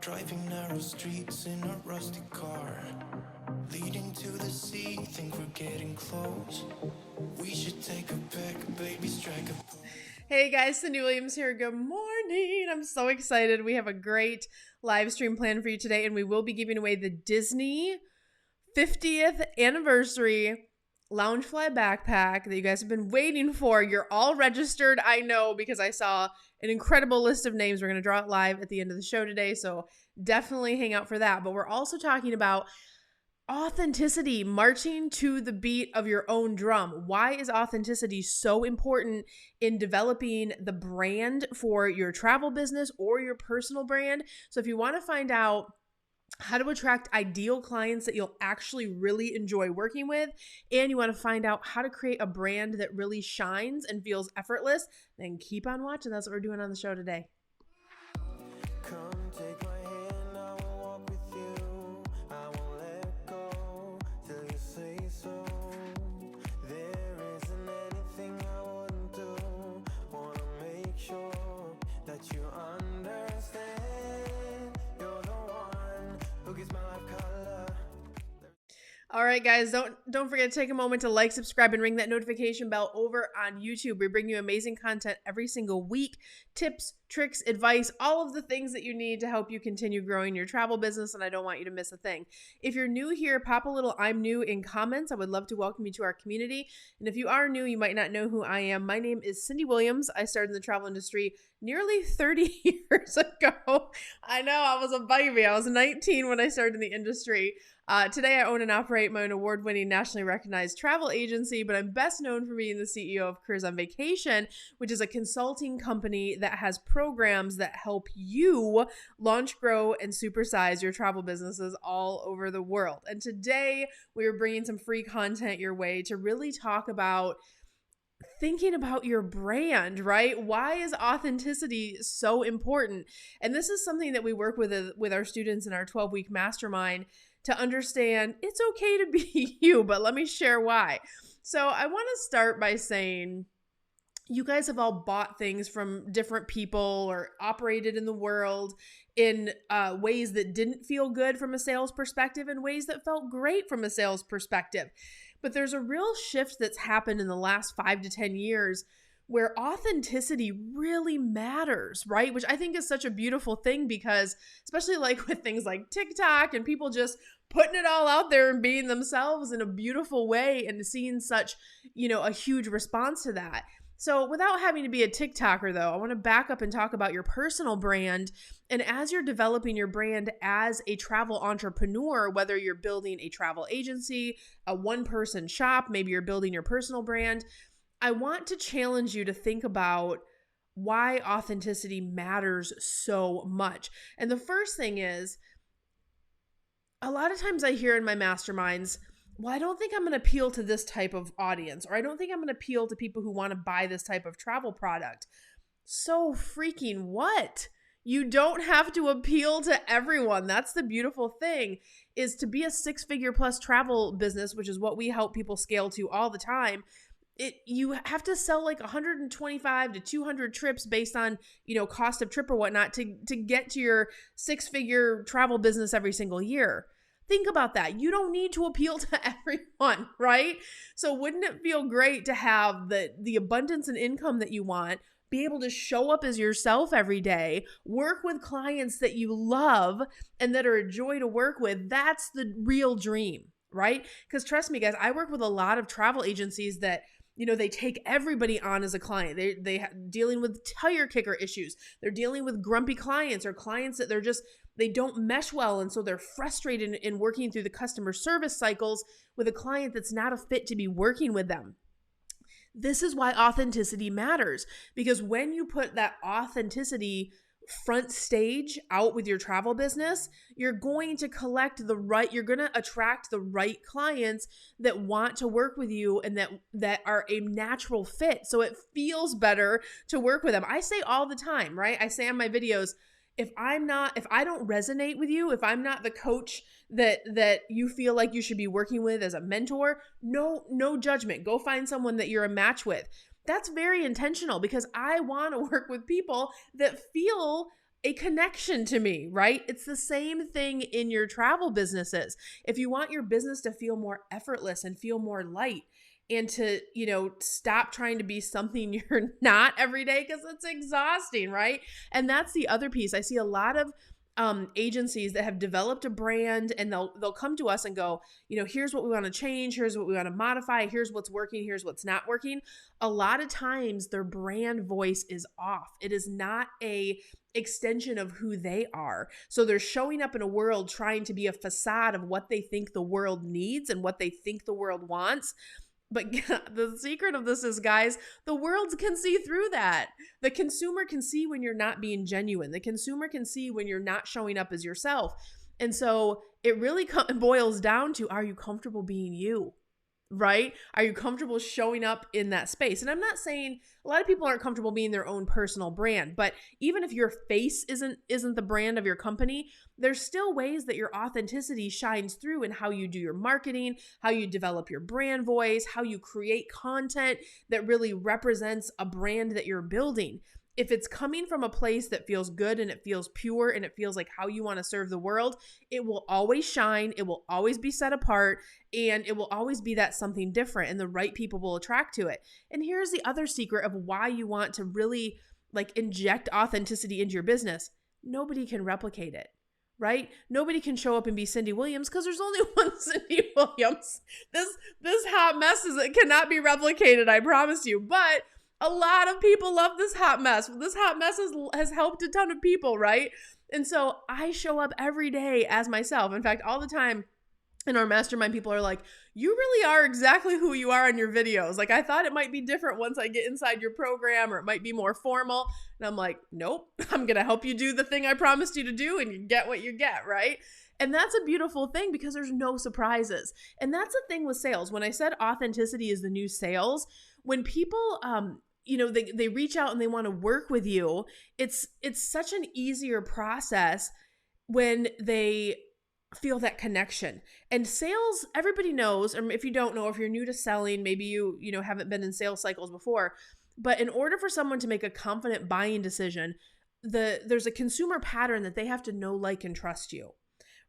Driving narrow streets in a rusty car, leading to the sea, think we're getting close. We should take a pic, baby, strike a pose. Hey guys, Cyndi Williams here. Good morning. I'm so excited. We have a great live stream planned for you today, and we will be giving away the Disney 50th anniversary Loungefly backpack that you guys have been waiting for. You're all registered, I know, because I saw an incredible list of names. We're going to draw it live at the end of the show today, so definitely hang out for that. But we're also talking about authenticity, marching to the beat of your own drum. Why is authenticity so important in developing the brand for your travel business or your personal brand? So if you want to find out how to attract ideal clients that you'll actually really enjoy working with, and you want to find out how to create a brand that really shines and feels effortless, then keep on watching. That's what we're doing on the show today. Come take my hand, I will walk with you. I won't let go till you say so. There isn't anything I wouldn't do. Wanna make sure that you understand. You're the one who gives my life color. All right, guys, don't forget to take a moment to like, subscribe, and ring that notification bell over on YouTube. We bring you amazing content every single week, tips, tricks, advice, all of the things that you need to help you continue growing your travel business, and I don't want you to miss a thing. If you're new here, pop a little "I'm new" in comments. I would love to welcome you to our community. And if you are new, you might not know who I am. My name is Cyndi Williams. I started in the travel industry nearly 30 years ago. I know, I was a baby. I was 19 when I started in the industry. Today, I own and operate my own award-winning, nationally recognized travel agency, but I'm best known for being the CEO of Careers on Vacation, which is a consulting company that has programs that help you launch, grow, and supersize your travel businesses all over the world. And today, we are bringing some free content your way to really talk about thinking about your brand, right? Why is authenticity so important? And this is something that we work with our students in our 12-week mastermind to understand it's okay to be you, but let me share why. So I want to start by saying you guys have all bought things from different people or operated in the world in ways that didn't feel good from a sales perspective and ways that felt great from a sales perspective. But there's a real shift that's happened in the last 5 to 10 years where authenticity really matters, right? Which I think is such a beautiful thing because especially like with things like TikTok and people just putting it all out there and being themselves in a beautiful way and seeing such, a huge response to that. So without having to be a TikToker though, I want to back up and talk about your personal brand. And as you're developing your brand as a travel entrepreneur, whether you're building a travel agency, a one-person shop, maybe you're building your personal brand, I want to challenge you to think about why authenticity matters so much. And the first thing is, a lot of times I hear in my masterminds, well, I don't think I'm going to appeal to this type of audience, or I don't think I'm going to appeal to people who want to buy this type of travel product. So freaking what? You don't have to appeal to everyone. That's the beautiful thing, is to be a 6-figure plus travel business, which is what we help people scale to all the time. You have to sell like 125 to 200 trips based on, cost of trip or whatnot to get to your 6-figure travel business every single year. Think about that. You don't need to appeal to everyone, right? So wouldn't it feel great to have the abundance and income that you want, be able to show up as yourself every day, work with clients that you love and that are a joy to work with? That's the real dream, right? Because trust me, guys, I work with a lot of travel agencies that they take everybody on as a client. They dealing with tire kicker issues. They're dealing with grumpy clients or clients that they don't mesh well. And so they're frustrated in working through the customer service cycles with a client that's not a fit to be working with them. This is why authenticity matters, because when you put that authenticity front stage out with your travel business, you're going to you're going to attract the right clients that want to work with you and that are a natural fit. So it feels better to work with them. I say all the time, right? I say on my videos, if I don't resonate with you, if I'm not the coach that you feel like you should be working with as a mentor, no judgment. Go find someone that you're a match with. That's very intentional because I want to work with people that feel a connection to me, right? It's the same thing in your travel businesses. If you want your business to feel more effortless and feel more light, and to, stop trying to be something you're not every day, because it's exhausting, right? And that's the other piece. I see a lot of agencies that have developed a brand, and they'll come to us and go, here's what we want to change, here's what we want to modify, here's what's working, here's what's not working. A lot of times their brand voice is off. It is not a extension of who they are. So they're showing up in a world trying to be a facade of what they think the world needs and what they think the world wants. But the secret of this is, guys, the world can see through that. The consumer can see when you're not being genuine. The consumer can see when you're not showing up as yourself. And so it really boils down to, are you comfortable being you? Right? Are you comfortable showing up in that space? And I'm not saying a lot of people aren't comfortable being their own personal brand, but even if your face isn't the brand of your company, there's still ways that your authenticity shines through in how you do your marketing, how you develop your brand voice, how you create content that really represents a brand that you're building. If it's coming from a place that feels good and it feels pure and it feels like how you want to serve the world, it will always shine. It will always be set apart, and it will always be that something different, and the right people will attract to it. And here's the other secret of why you want to really inject authenticity into your business. Nobody can replicate it, right? Nobody can show up and be Cyndi Williams, because there's only one Cyndi Williams. This hot mess cannot be replicated, I promise you. But a lot of people love this hot mess. This hot mess has helped a ton of people, right? And so I show up every day as myself. In fact, all the time in our mastermind, people are like, you really are exactly who you are in your videos. I thought it might be different once I get inside your program, or it might be more formal. And I'm like, nope, I'm going to help you do the thing I promised you to do, and you get what you get, right? And that's a beautiful thing, because there's no surprises. And that's the thing with sales. When I said authenticity is the new sales, when people, they reach out and they want to work with you, it's such an easier process when they feel that connection. And sales, everybody knows, or if you don't know, if you're new to selling, maybe you haven't been in sales cycles before, but in order for someone to make a confident buying decision, there's a consumer pattern that they have to know, like, and trust you,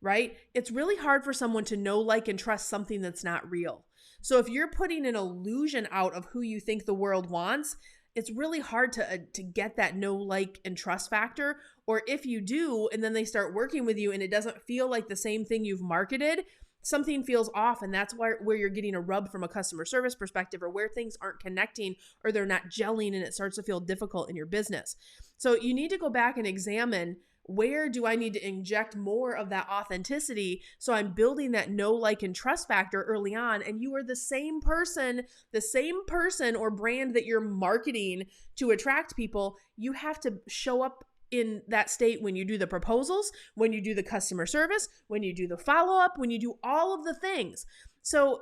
right? It's really hard for someone to know, like, and trust something that's not real. So if you're putting an illusion out of who you think the world wants, it's really hard to get that know, like, and trust factor. Or if you do, and then they start working with you and it doesn't feel like the same thing you've marketed, something feels off. And that's where you're getting a rub from a customer service perspective, or where things aren't connecting or they're not gelling, and it starts to feel difficult in your business. So you need to go back and examine, where do I need to inject more of that authenticity so I'm building that know, like, and trust factor early on, and you are the same person or brand that you're marketing to attract people. You have to show up in that state when you do the proposals, when you do the customer service, when you do the follow-up, when you do all of the things. So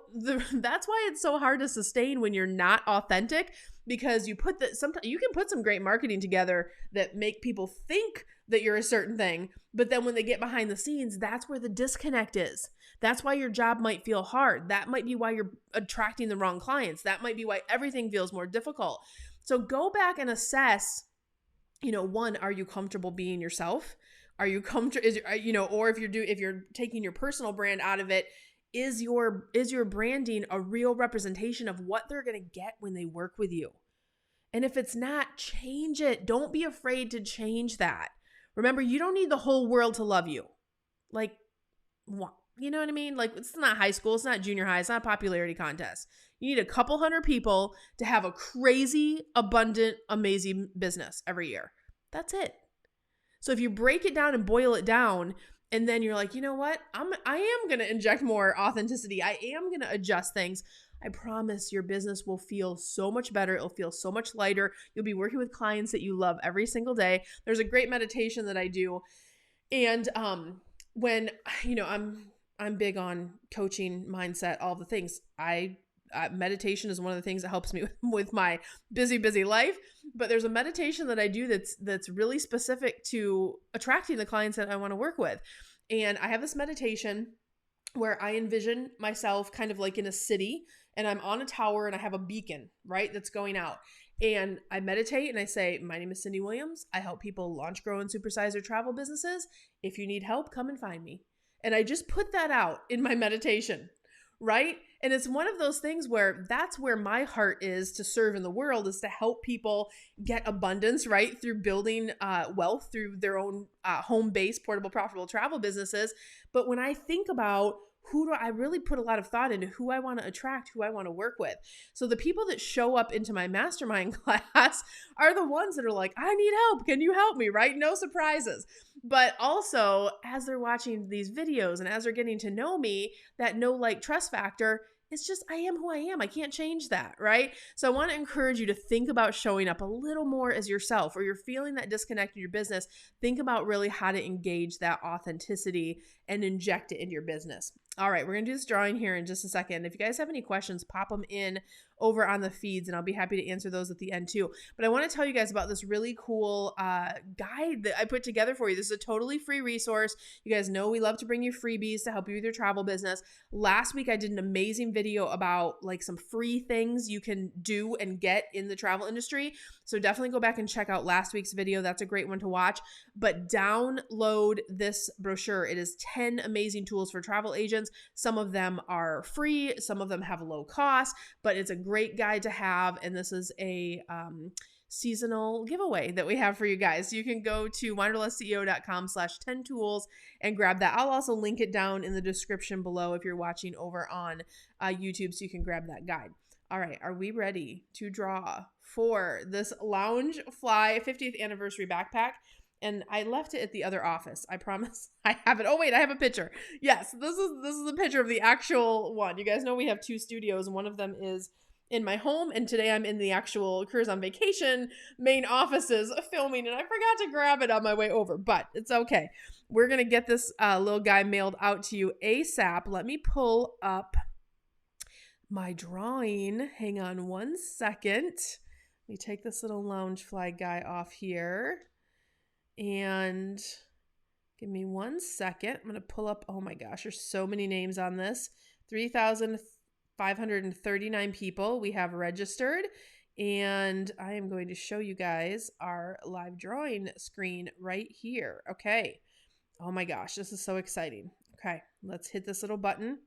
that's why it's so hard to sustain when you're not authentic, because sometimes you can put some great marketing together that make people think that you're a certain thing, but then when they get behind the scenes, that's where the disconnect is. That's why your job might feel hard. That might be why you're attracting the wrong clients. That might be why everything feels more difficult. So go back and assess, one, are you comfortable being yourself? Are you comfortable, or if you're taking your personal brand out of it, is your branding a real representation of what they're going to get when they work with you? And if it's not, change it. Don't be afraid to change that. Remember, you don't need the whole world to love you. You know what I mean? It's not high school. It's not junior high. It's not a popularity contest. You need a couple hundred people to have a crazy, abundant, amazing business every year. That's it. So if you break it down and boil it down, and then you're like, you know what? I am going to inject more authenticity. I am going to adjust things. I promise your business will feel so much better. It'll feel so much lighter. You'll be working with clients that you love every single day. There's a great meditation that I do. And when, I'm big on coaching, mindset, all the things. Meditation is one of the things that helps me with my busy life. But there's a meditation that I do that's really specific to attracting the clients that I want to work with. And I have this meditation where I envision myself kind of like in a city, and I'm on a tower and I have a beacon, right, that's going out. And I meditate and I say, my name is Cyndi Williams. I help people launch, grow, and supersize their travel businesses. If you need help, come and find me. And I just put that out in my meditation, right? And it's one of those things where that's where my heart is to serve in the world, is to help people get abundance, right? Through building wealth through their own home-based, portable, profitable travel businesses. But when I think about I really put a lot of thought into who I want to attract, who I want to work with. So the people that show up into my mastermind class are the ones that are like, I need help. Can you help me? Right? No surprises. But also, as they're watching these videos and as they're getting to know me, that know, like, trust factor, it's just, I am who I am. I can't change that, right? So I want to encourage you to think about showing up a little more as yourself, or you're feeling that disconnect in your business. Think about really how to engage that authenticity and inject it in your business. All right, we're going to do this drawing here in just a second. If you guys have any questions, pop them in over on the feeds and I'll be happy to answer those at the end too. But I want to tell you guys about this really cool guide that I put together for you. This is a totally free resource. You guys know we love to bring you freebies to help you with your travel business. Last week, I did an amazing video about like some free things you can do and get in the travel industry. So definitely go back and check out last week's video. That's a great one to watch. But download this brochure. It is 10 amazing tools for travel agents. Some of them are free. Some of them have low cost, but it's a great guide to have. And this is a seasonal giveaway that we have for you guys. So you can go to wanderlustceo.com/10 tools and grab that. I'll also link it down in the description below if you're watching over on YouTube, so you can grab that guide. All right, are we ready to draw for this Loungefly 50th anniversary backpack? And I left it at the other office. I promise I have it. Oh wait, I have a picture. Yes, this is a picture of the actual one. You guys know we have 2 studios, and one of them is in my home, and today I'm in the actual Careers on Vacation main offices filming, and I forgot to grab it on my way over, but it's okay. We're gonna get this little guy mailed out to you ASAP. Let me pull up my drawing. Hang on one second. Let me take this little Loungefly guy off here. And give me one second. I'm going to pull up, oh my gosh, there's so many names on this. 3,539 people we have registered. And I am going to show you guys our live drawing screen right here. Okay. Oh my gosh, this is so exciting. Okay, let's hit this little button.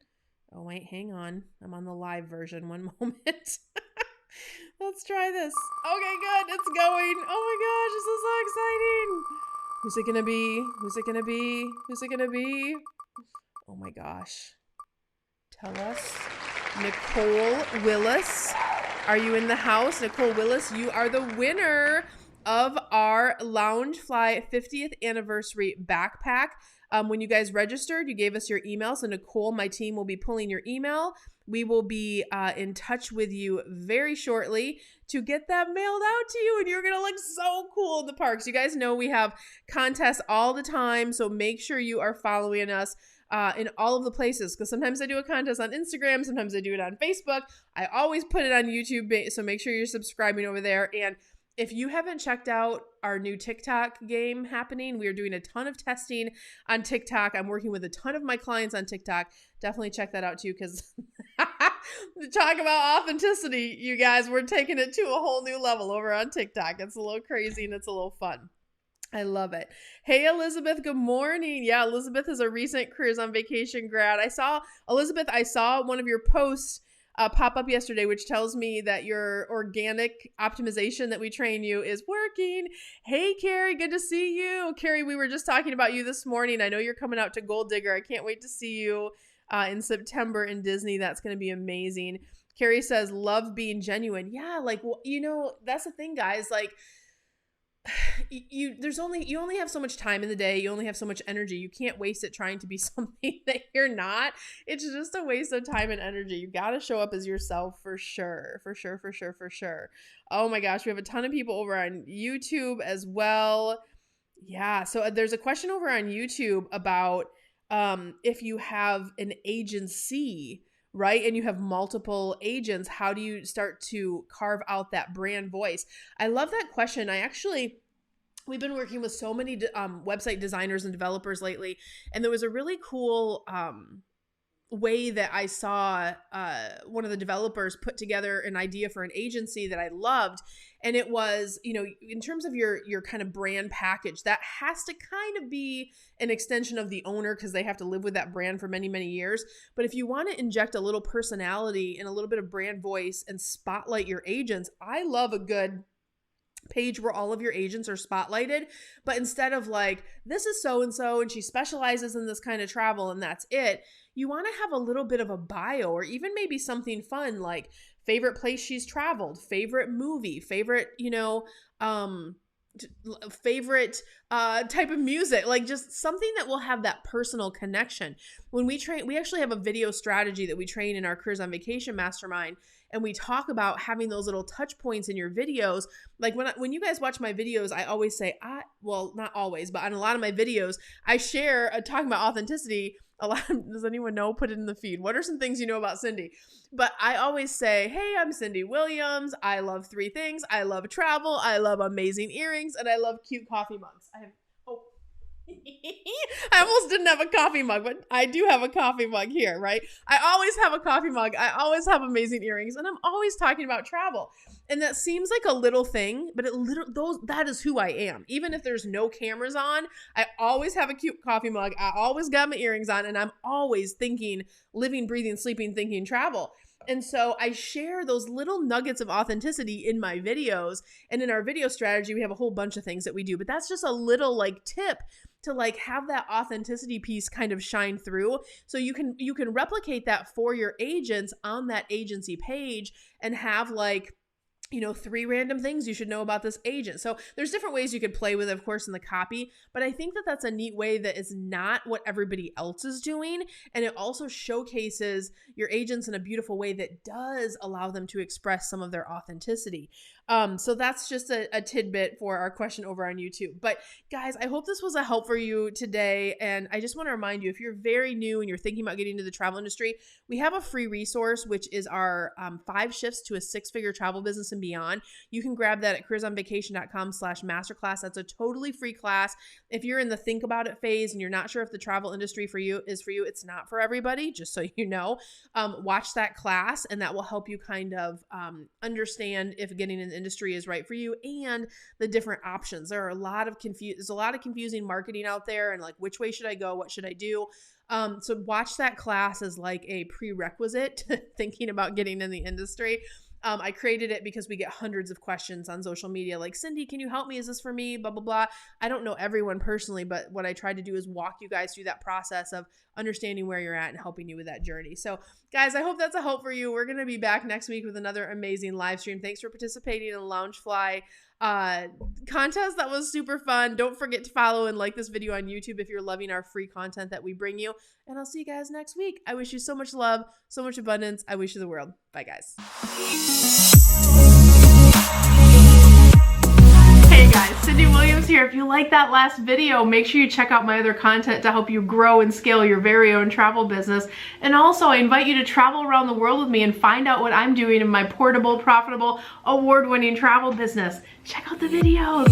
Oh wait, hang on. I'm on the live version. One moment. Let's try this. Okay, good. It's going. Oh my gosh, this is so exciting. Who's it gonna be? Who's it gonna be? Who's it gonna be? Oh my gosh. Tell us. Nicole Willis. Are you in the house? Nicole Willis, you are the winner of our Loungefly 50th anniversary backpack. When you guys registered, you gave us your email. So Nicole, my team, will be pulling your email. We will be in touch with you very shortly to get that mailed out to you. And you're going to look so cool in the parks. You guys know we have contests all the time. So make sure you are following us in all of the places. Because sometimes I do a contest on Instagram. Sometimes I do it on Facebook. I always put it on YouTube. So make sure you're subscribing over there. And if you haven't checked out our new TikTok game happening, we are doing a ton of testing on TikTok. I'm working with a ton of my clients on TikTok. Definitely check that out too, because talk about authenticity, you guys. We're taking it to a whole new level over on TikTok. It's a little crazy and it's a little fun. I love it. Hey, Elizabeth, good morning. Yeah, Elizabeth is a recent Careers on Vacation grad. I saw one of your posts pop up yesterday, which tells me that your organic optimization that we train you is working. Hey, Carrie, good to see you. Carrie, we were just talking about you this morning. I know you're coming out to Gold Digger. I can't wait to see you in September in Disney. That's going to be amazing. Carrie says, love being genuine. Yeah, like, well, you know, that's the thing, guys. Like, you only have so much time in the day. You only have so much energy. You can't waste it trying to be something that you're not. It's just a waste of time and energy. You got to show up as yourself for sure. For sure. Oh my gosh. We have a ton of people over on YouTube as well. Yeah. So there's a question over on YouTube about if you have an agency, right? And you have multiple agents, how do you start to carve out that brand voice? I love that question. We've been working with so many website designers and developers lately, and there was a really cool way that I saw one of the developers put together an idea for an agency that I loved. And it was, you know, in terms of your kind of brand package, that has to kind of be an extension of the owner because they have to live with that brand for many, many years. But if you want to inject a little personality and a little bit of brand voice and spotlight your agents, I love a good page where all of your agents are spotlighted, but instead of like, this is so-and-so and she specializes in this kind of travel and that's it, you want to have a little bit of a bio or even maybe something fun like favorite place she's traveled, favorite movie, favorite, you know, favorite type of music, like just something that will have that personal connection. When we train, we actually have a video strategy that we train in our Careers on Vacation Mastermind. And we talk about having those little touch points in your videos. Like when you guys watch my videos, I always say, well, not always, but on a lot of my videos, I share talking about authenticity. Does anyone know? Put it in the feed. What are some things you know about Cyndi? But I always say, hey, I'm Cyndi Williams. I love 3 things. I love travel. I love amazing earrings. And I love cute coffee mugs. I almost didn't have a coffee mug, but I do have a coffee mug here, right? I always have a coffee mug. I always have amazing earrings, and I'm always talking about travel. And that seems like a little thing, but that is who I am. Even if there's no cameras on, I always have a cute coffee mug. I always got my earrings on, and I'm always thinking, living, breathing, sleeping, thinking travel. And so I share those little nuggets of authenticity in my videos. And in our video strategy, we have a whole bunch of things that we do, but that's just a little like tip to like have that authenticity piece kind of shine through. So you can replicate that for your agents on that agency page and have like, you know, 3 random things you should know about this agent. So there's different ways you could play with it, of course, in the copy, but I think that that's a neat way that is not what everybody else is doing. And it also showcases your agents in a beautiful way that does allow them to express some of their authenticity. So that's just a tidbit for our question over on YouTube. But guys, I hope this was a help for you today. And I just want to remind you, if you're very new and you're thinking about getting into the travel industry, we have a free resource, which is our 5 shifts to a 6-figure travel business and beyond. You can grab that at careersonvacation.com/masterclass. That's a totally free class. If you're in the think about it phase and you're not sure if the travel industry is for you, it's not for everybody, just so you know. Watch that class and that will help you kind of understand if getting in the industry is right for you and the different options. There's a lot of confusing marketing out there and like, which way should I go? What should I do? So watch that class as like a prerequisite to thinking about getting in the industry. I created it because we get hundreds of questions on social media like, Cyndi, can you help me? Is this for me? Blah, blah, blah. I don't know everyone personally, but what I try to do is walk you guys through that process of understanding where you're at and helping you with that journey. So guys, I hope that's a help for you. We're going to be back next week with another amazing live stream. Thanks for participating in the Loungefly contest. That was super fun. Don't forget to follow and like this video on YouTube if you're loving our free content that we bring you. And I'll see you guys next week. I wish you so much love, so much abundance. I wish you the world. Bye, guys. Hey guys, Cyndi Williams here. If you like that last video, make sure you check out my other content to help you grow and scale your very own travel business. And also, I invite you to travel around the world with me and find out what I'm doing in my portable, profitable, award-winning travel business. Check out the videos.